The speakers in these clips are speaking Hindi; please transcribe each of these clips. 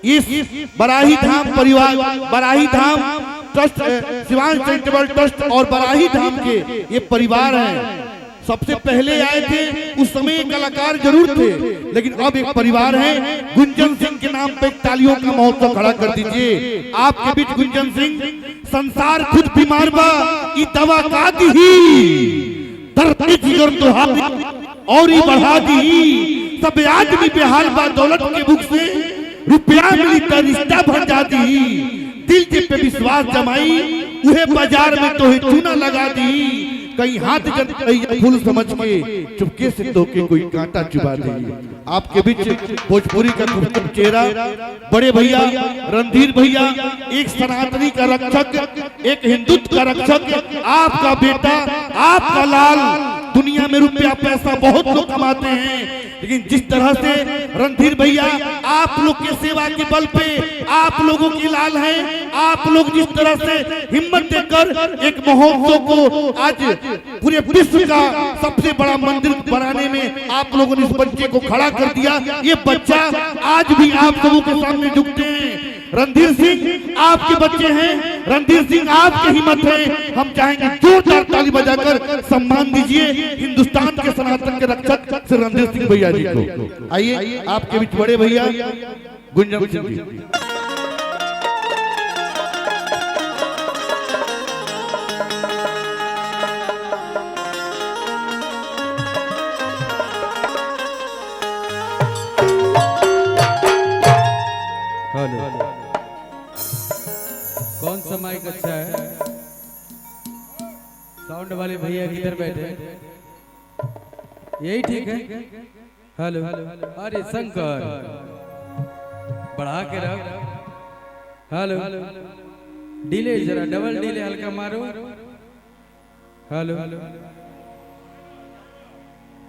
इस बराही धाम परिवार, बराही धाम ट्रस्ट, शिवान चैरिटेबल ट्रस्ट और बराही धाम के ये परिवार हैं। सबसे पहले आए थे, उस समय कलाकार जरूर थे, लेकिन अब एक परिवार है। गुंजन सिंह के नाम पे तालियों का महोत्सव खड़ा कर दीजिए। आपके बीच गुंजन सिंह, संसार खुद बीमार बा, ई दवा का दी दर्द जिगर तो और ही बढ़ा दी। सब आदमी बेहाल बा, दौलत के भूख से रुपया मिली तो रिश्ता भर जाती। दिल के पे विश्वास जमाई, उहे बाजार में तो चूना लगा दी। कहीं हाथ जब फूल समझ के चुपके से धोके कोई कांटा चुबा दी। आपके बीच भोजपुरी का खूबसूरत चेहरा, बड़े भैया रणधीर भैया, एक सनातनी का रक्षक, एक हिंदुत्व का रक्षक, आपका बेटा, आपका लाल। दुनिया में रुपया पैसा बहुत लोग कमाते हैं, लेकिन जिस तरह से रणधीर भैया आप लोग के सेवा के बल पे आप लोगों की लाल है, आप लोग जिस तरह से हिम्मत देकर एक महोत्सव को आज पूरे विश्व का सबसे बड़ा मंदिर बनाने में आप लोगों ने इस बच्चे को खड़ा कर दिया। ये बच्चा आज भी आप लोगों के सामने झुकते हैं। रणधीर सिंह आपके बच्चे हैं, रणधीर सिंह आपकी हिम्मत है। हम चाहेंगे जोरदार ताली बजाकर सम्मान दीजिए हिंदुस्तान के सनातन के रक्षक श्री रणधीर सिंह भैया जी को। आइए आपके बीच बड़े भैया गुंजन सिंह जी। कौन सा माइक अच्छा है? साउंड वाले भैया किधर बैठे? यही ठीक है। हेलो, अरे शंकर बढ़ा के रख। हेलो, डिले जरा डबल डिले हल्का मारो। हेलो,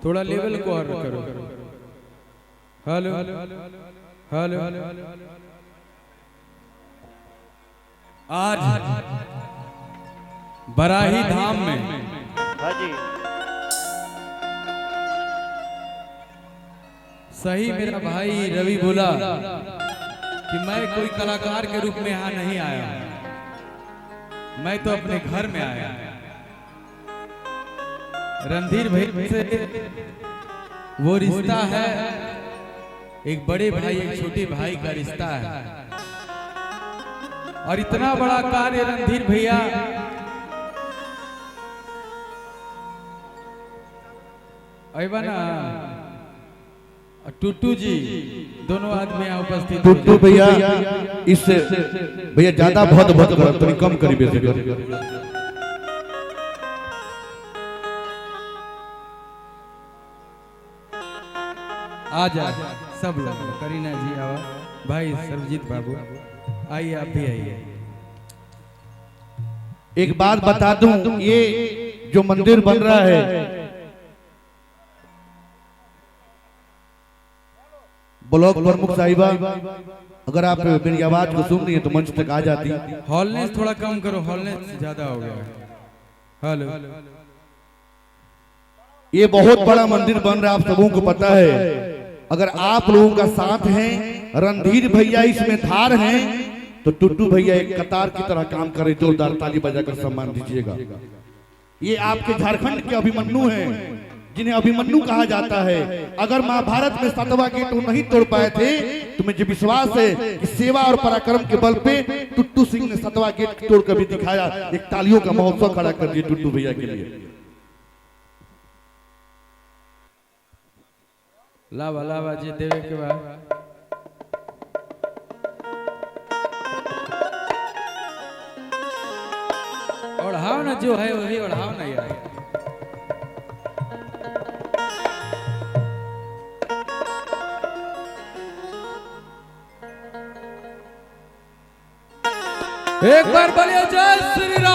थोड़ा लेवल को और करो। हेलो हेलो, आज बराही धाम में सही मेरा भाई रवि बोला कि मैं कोई कलाकार के रूप में यहाँ नहीं आया, मैं तो अपने घर में आया। रणधीर भाई से वो रिश्ता है, एक बड़े भाई एक छोटे भाई का रिश्ता है। और इतना बड़ा कार्य रणधीर भैया अबा ना, टुट्टू जी दोनों आदमी यहाँ उपस्थित। टुट्टू भैया इससे भैया ज्यादा बहुत बहुत करो, तो कम करीब से करो। आ जा सब लोग, करीना जी आवा, भाई सर्वजीत बाबू आइए, आप भी आइए। एक बात बता दूं, ये जो मंदिर बन रहा है, ब्लॉक प्रमुख साहिबा, अगर आप मेरी आवाज को सुन रही है तो मंच तक आ जाती। हॉलनेस थोड़ा कम करो, हॉलनेस ज्यादा हो गया। हेलो, ये बहुत बड़ा मंदिर बन रहा है, आप सबों को पता है। अगर आप लोगों का साथ है, रणधीर भैया इसमें धार हैं, तो टुट्टू भैया एक कतार की तरह काम करे। जोरदार ताली बजाकर सम्मान दीजिएगा। ये आपके झारखंड के अभिमन्यु हैं, जिन्हें अभिमन्यु कहा जाता है। अगर महाभारत में 7वां गेट वो नहीं तोड़ पाए थे, तो मुझे विश्वास है कि सेवा और पराक्रम के बल पे टुट्टू सिंह ने 7वां गेट तोड़ कर भी दिखाया। एक तालियों का महोत्सव खड़ा कर दिया टुट्टू भैया के लिए। लावा लावा जी देवे के बाद ओढ़ाओ ना, जो है वही ओढ़ाओ ना यार। एक बार बोलिए जय श्री राम।